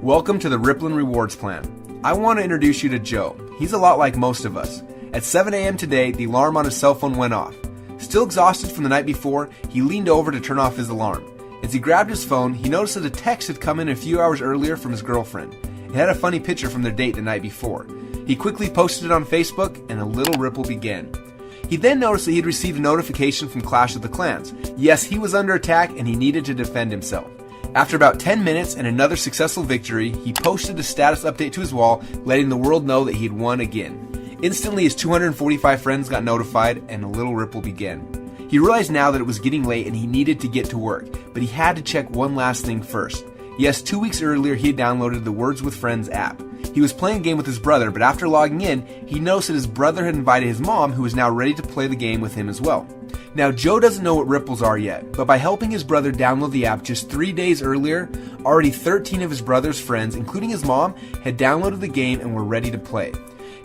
Welcome to the Rippln Rewards plan. I want to introduce you to Joe. He's a lot like most of us. At 7 a.m. today, the alarm on his cell phone went off. Still exhausted from the night before, he leaned over to turn off his alarm. As he grabbed his phone, he noticed that a text had come in a few hours earlier from his girlfriend. It had a funny picture from their date the night before. He quickly posted it on Facebook, and a little ripple began. He then noticed that he had received a notification from Clash of the Clans. Yes, he was under attack and he needed to defend himself. After about 10 minutes and another successful victory, he posted a status update to his wall, letting the world know that he had won again. Instantly, his 245 friends got notified, and a little ripple began. He realized now that it was getting late and he needed to get to work, but he had to check one last thing first. Yes, 2 weeks earlier he had downloaded the Words with Friends app. He was playing a game with his brother, but after logging in, he noticed that his brother had invited his mom, who was now ready to play the game with him as well. Now, Joe doesn't know what ripples are yet, but by helping his brother download the app just 3 days earlier, already 13 of his brother's friends, including his mom, had downloaded the game and were ready to play.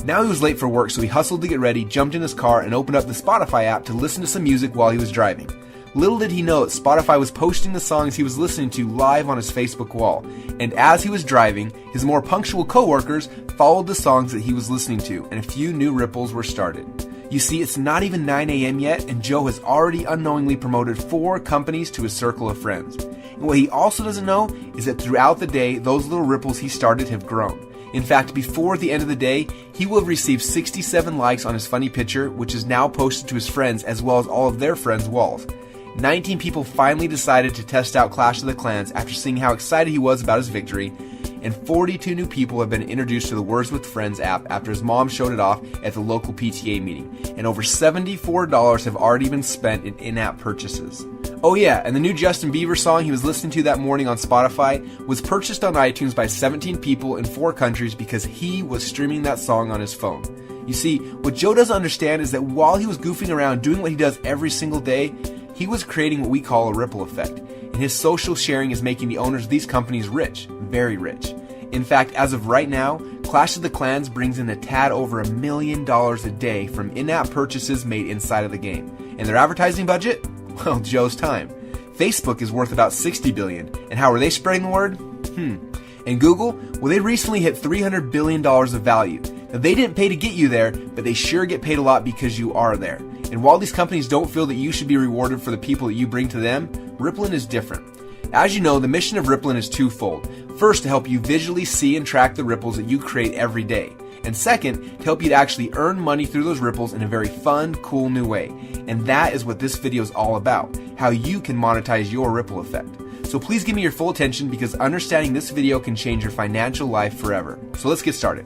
Now he was late for work, so he hustled to get ready, jumped in his car, and opened up the Spotify app to listen to some music while he was driving. Little did he know that Spotify was posting the songs he was listening to live on his Facebook wall, and as he was driving, his more punctual coworkers followed the songs that he was listening to, and a few new ripples were started. You see, it's not even 9 a.m. yet, and Joe has already unknowingly promoted 4 companies to his circle of friends. And what he also doesn't know is that throughout the day, those little ripples he started have grown. In fact, before the end of the day, he will have received 67 likes on his funny picture, which is now posted to his friends as well as all of their friends' walls. 19 people finally decided to test out Clash of the Clans after seeing how excited he was about his victory, and 42 new people have been introduced to the Words with Friends app after his mom showed it off at the local PTA meeting, and over $74 have already been spent in in-app purchases. Oh yeah, and the new Justin Bieber song he was listening to that morning on Spotify was purchased on iTunes by 17 people in 4 countries because he was streaming that song on his phone. You see, what Joe doesn't understand is that while he was goofing around doing what he does every single day, he was creating what we call a ripple effect, and his social sharing is making the owners of these companies rich, very rich. In fact, as of right now, Clash of the Clans brings in a tad over $1 million a day from in-app purchases made inside of the game. And their advertising budget? Well, Joe's time. Facebook is worth about $60 billion, and how are they spreading the word? And Google? Well, they recently hit $300 billion of value. Now, they didn't pay to get you there, but they sure get paid a lot because you are there. And while these companies don't feel that you should be rewarded for the people that you bring to them, Rippln is different. As you know, the mission of Rippln is twofold. First, to help you visually see and track the ripples that you create every day. And second, to help you to actually earn money through those ripples in a very fun, cool new way. And that is what this video is all about, how you can monetize your ripple effect. So please give me your full attention because understanding this video can change your financial life forever. So let's get started.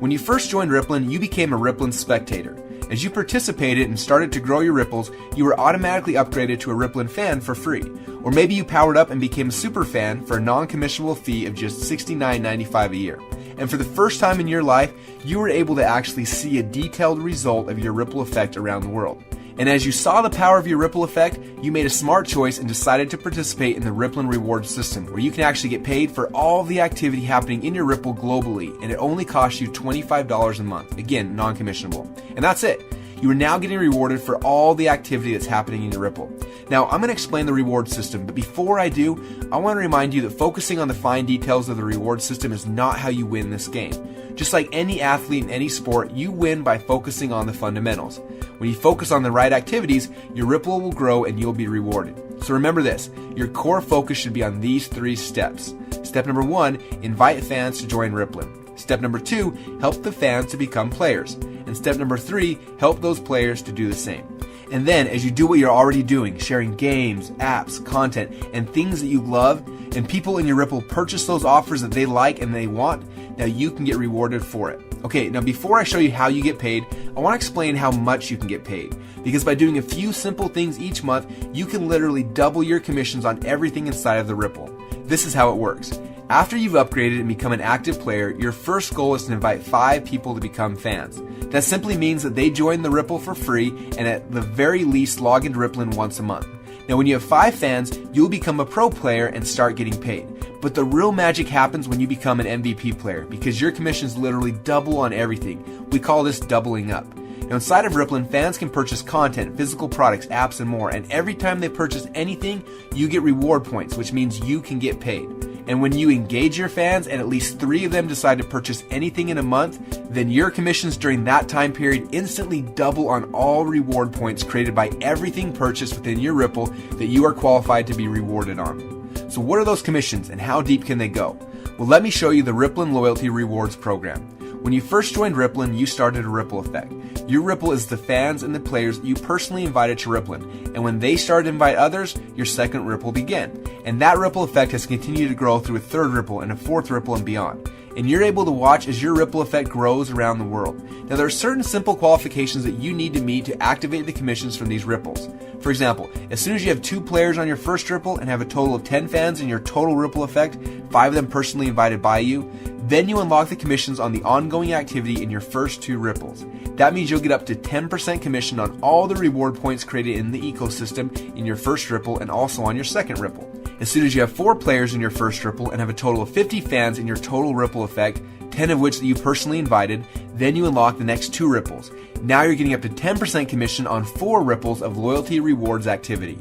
When you first joined Rippln, you became a Rippln spectator. As you participated and started to grow your ripples, you were automatically upgraded to a Rippln fan for free. Or maybe you powered up and became a super fan for a non-commissionable fee of just $69.95 a year. And for the first time in your life, you were able to actually see a detailed result of your ripple effect around the world. And as you saw the power of your ripple effect, you made a smart choice and decided to participate in the Rippln Rewards system, where you can actually get paid for all the activity happening in your ripple globally, and it only costs you $25 a month. Again, non-commissionable. And that's it. You are now getting rewarded for all the activity that's happening in your ripple. Now, I'm going to explain the reward system, but before I do, I want to remind you that focusing on the fine details of the reward system is not how you win this game. Just like any athlete in any sport, you win by focusing on the fundamentals. When you focus on the right activities, your ripple will grow and you'll be rewarded. So remember this, your core focus should be on these 3 steps. Step number 1, invite fans to join Rippln. Step number 2, help the fans to become players. And step number 3, help those players to do the same. And then, as you do what you're already doing, sharing games, apps, content, and things that you love, and people in your Ripple purchase those offers that they like and they want, now you can get rewarded for it. Okay, now before I show you how you get paid, I want to explain how much you can get paid. Because by doing a few simple things each month, you can literally double your commissions on everything inside of the Ripple. This is how it works. After you've upgraded and become an active player, your first goal is to invite 5 people to become fans. That simply means that they join the Ripple for free and at the very least log into Rippln once a month. Now when you have 5 fans, you'll become a pro player and start getting paid. But the real magic happens when you become an MVP player because your commissions literally double on everything. We call this doubling up. Now inside of Rippln, fans can purchase content, physical products, apps, and more, and every time they purchase anything, you get reward points, which means you can get paid. And when you engage your fans and at least 3 of them decide to purchase anything in a month, then your commissions during that time period instantly double on all reward points created by everything purchased within your Ripple that you are qualified to be rewarded on. So what are those commissions and how deep can they go? Well, let me show you the Rippln Loyalty Rewards program. When you first joined Rippln, you started a ripple effect. Your ripple is the fans and the players you personally invited to Rippln, and when they started to invite others, your second ripple began. And that ripple effect has continued to grow through a third ripple and a fourth ripple and beyond. And you're able to watch as your ripple effect grows around the world. Now, there are certain simple qualifications that you need to meet to activate the commissions from these ripples. For example, as soon as you have 2 players on your first ripple and have a total of 10 fans in your total ripple effect, 5 of them personally invited by you, then you unlock the commissions on the ongoing activity in your first 2 ripples. That means you'll get up to 10% commission on all the reward points created in the ecosystem in your first ripple and also on your second ripple. As soon as you have 4 players in your first ripple and have a total of 50 fans in your total ripple effect, 10 of which that you personally invited, then you unlock the next 2 ripples. Now you're getting up to 10% commission on 4 ripples of loyalty rewards activity.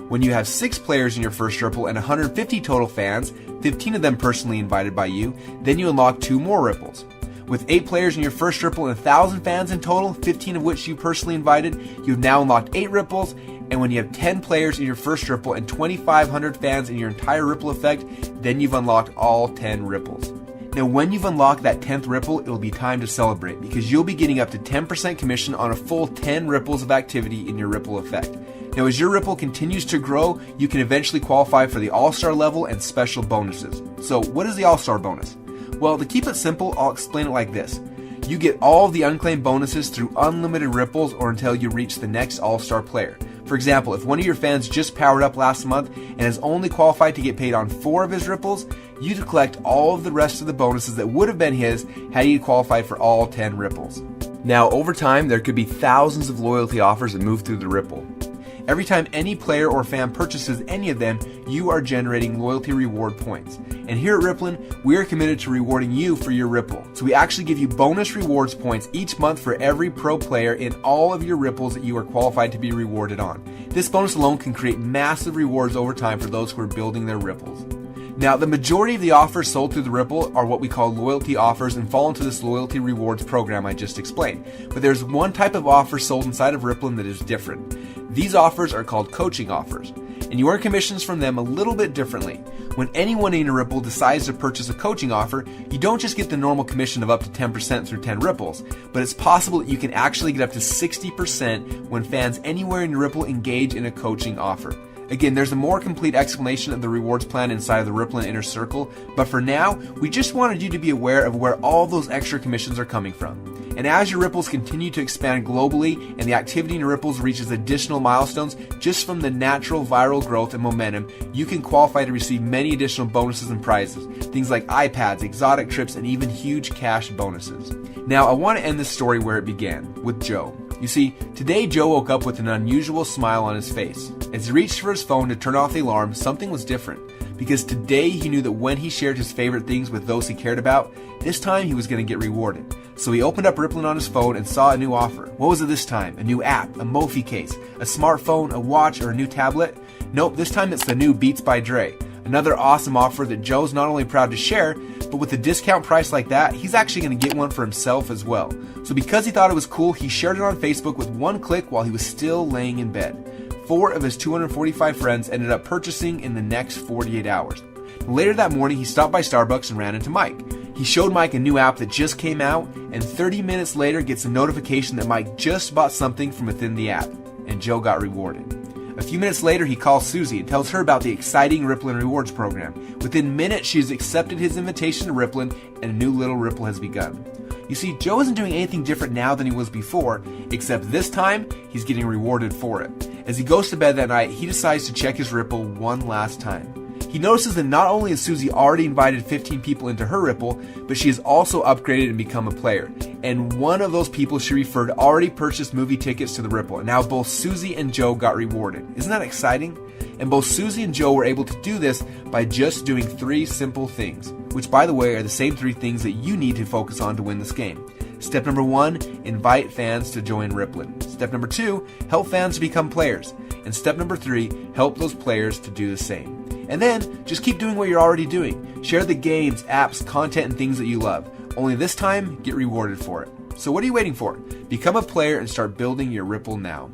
When you have 6 players in your first ripple and 150 total fans, 15 of them personally invited by you, then you unlock 2 more ripples. With 8 players in your first ripple and 1,000 fans in total, 15 of which you personally invited, you've now unlocked 8 ripples. And when you have 10 players in your first ripple and 2,500 fans in your entire ripple effect, then you've unlocked all 10 ripples. Now, when you've unlocked that 10th ripple, it'll be time to celebrate because you'll be getting up to 10% commission on a full 10 ripples of activity in your ripple effect. Now, as your ripple continues to grow, you can eventually qualify for the All-Star level and special bonuses. So, what is the All-Star bonus? Well, to keep it simple, I'll explain it like this. You get all of the unclaimed bonuses through unlimited ripples or until you reach the next All-Star player. For example, if one of your fans just powered up last month and is only qualified to get paid on 4 of his ripples, you could collect all of the rest of the bonuses that would have been his had he qualified for all 10 ripples. Now, over time, there could be thousands of loyalty offers that move through the ripple. Every time any player or fan purchases any of them, you are generating loyalty reward points. And here at Rippln, we are committed to rewarding you for your ripple. So we actually give you bonus rewards points each month for every pro player in all of your ripples that you are qualified to be rewarded on. This bonus alone can create massive rewards over time for those who are building their ripples. Now, the majority of the offers sold through the Ripple are what we call loyalty offers and fall into this loyalty rewards program I just explained. But there's one type of offer sold inside of Rippln that is different. These offers are called coaching offers, and you earn commissions from them a little bit differently. When anyone in a Ripple decides to purchase a coaching offer, you don't just get the normal commission of up to 10% through 10 ripples, but it's possible that you can actually get up to 60% when fans anywhere in your Ripple engage in a coaching offer. Again, there's a more complete explanation of the rewards plan inside of the Rippln Inner Circle, but for now, we just wanted you to be aware of where all those extra commissions are coming from. And as your ripples continue to expand globally and the activity in your ripples reaches additional milestones, just from the natural viral growth and momentum, you can qualify to receive many additional bonuses and prizes, things like iPads, exotic trips, and even huge cash bonuses. Now, I want to end this story where it began, with Joe. You see, today Joe woke up with an unusual smile on his face. As he reached for his phone to turn off the alarm, something was different. Because today he knew that when he shared his favorite things with those he cared about, this time he was going to get rewarded. So he opened up Rippln on his phone and saw a new offer. What was it this time? A new app, a Mophie case, a smartphone, a watch, or a new tablet? Nope, this time it's the new Beats by Dre. Another awesome offer that Joe's not only proud to share, but with a discount price like that, he's actually going to get one for himself as well. So because he thought it was cool, he shared it on Facebook with one click while he was still laying in bed. 4 of his 245 friends ended up purchasing in the next 48 hours. Later that morning, he stopped by Starbucks and ran into Mike. He showed Mike a new app that just came out, and 30 minutes later gets a notification that Mike just bought something from within the app, and Joe got rewarded. A few minutes later, he calls Susie and tells her about the exciting Rippln Rewards program. Within minutes, she has accepted his invitation to Rippln, and a new little Ripple has begun. You see, Joe isn't doing anything different now than he was before, except this time, he's getting rewarded for it. As he goes to bed that night, he decides to check his Ripple one last time. He notices that not only has Susie already invited 15 people into her Ripple, but she has also upgraded and become a player. And one of those people she referred already purchased movie tickets to the Ripple. And now both Susie and Joe got rewarded. Isn't that exciting? And both Susie and Joe were able to do this by just doing 3 simple things, which by the way are the same 3 things that you need to focus on to win this game. Step number 1, invite fans to join Rippln. Step number 2, help fans to become players. And step number 3, help those players to do the same. And then, just keep doing what you're already doing. Share the games, apps, content, and things that you love. Only this time, get rewarded for it. So what are you waiting for? Become a player and start building your Ripple now.